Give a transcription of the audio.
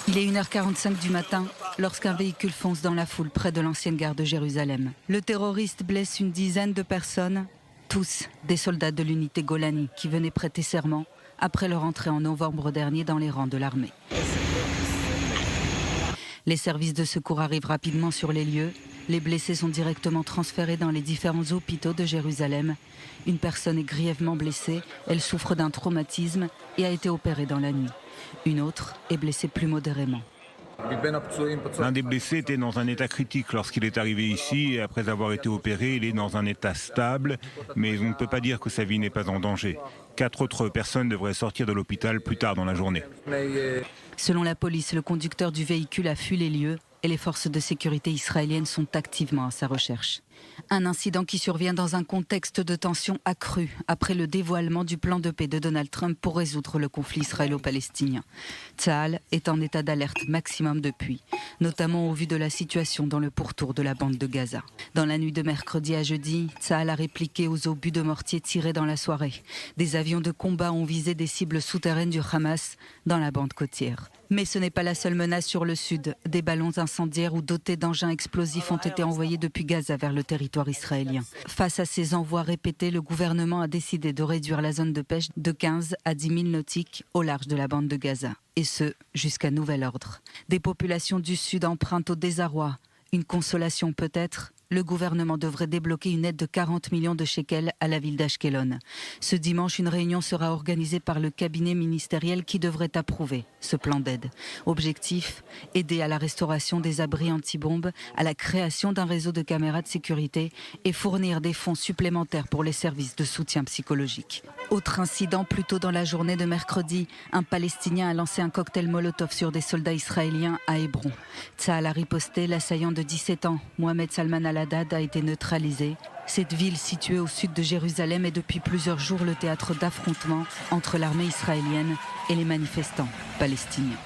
Il est 1h45 du matin lorsqu'un véhicule fonce dans la foule près de l'ancienne gare de Jérusalem. Le terroriste blesse une dizaine de personnes, tous des soldats de l'unité Golani qui venaient prêter serment après leur entrée en novembre dernier dans les rangs de l'armée. Les services de secours arrivent rapidement sur les lieux. Les blessés sont directement transférés dans les différents hôpitaux de Jérusalem. Une personne est grièvement blessée, elle souffre d'un traumatisme et a été opérée dans la nuit. Une autre est blessée plus modérément. L'un des blessés était dans un état critique lorsqu'il est arrivé ici et après avoir été opéré, il est dans un état stable, mais on ne peut pas dire que sa vie n'est pas en danger. 4 autres personnes devraient sortir de l'hôpital plus tard dans la journée. Selon la police, le conducteur du véhicule a fui les lieux et les forces de sécurité israéliennes sont activement à sa recherche. Un incident qui survient dans un contexte de tension accrue après le dévoilement du plan de paix de Donald Trump pour résoudre le conflit israélo-palestinien. Tsahal est en état d'alerte maximum depuis, notamment au vu de la situation dans le pourtour de la bande de Gaza. Dans la nuit de mercredi à jeudi, Tsahal a répliqué aux obus de mortier tirés dans la soirée. Des avions de combat ont visé des cibles souterraines du Hamas dans la bande côtière. Mais ce n'est pas la seule menace sur le sud. Des ballons incendiaires ou dotés d'engins explosifs ont été envoyés depuis Gaza vers le territoire israélien. Face à ces envois répétés, le gouvernement a décidé de réduire la zone de pêche de 15 à 10 000 nautiques au large de la bande de Gaza. Et ce, jusqu'à nouvel ordre. Des populations du sud empruntent au désarroi. Une consolation peut-être, le gouvernement devrait débloquer une aide de 40 millions de shekels à la ville d'Ashkelon. Ce dimanche, une réunion sera organisée par le cabinet ministériel qui devrait approuver ce plan d'aide. Objectif, aider à la restauration des abris anti-bombes, à la création d'un réseau de caméras de sécurité et fournir des fonds supplémentaires pour les services de soutien psychologique. Autre incident, plus tôt dans la journée de mercredi, un Palestinien a lancé un cocktail Molotov sur des soldats israéliens à Hébron. Tsahal a riposté, l'assaillant de 17 ans, Mohamed Salman al-Haddad, a été neutralisé. Cette ville située au sud de Jérusalem est depuis plusieurs jours le théâtre d'affrontements entre l'armée israélienne et les manifestants palestiniens.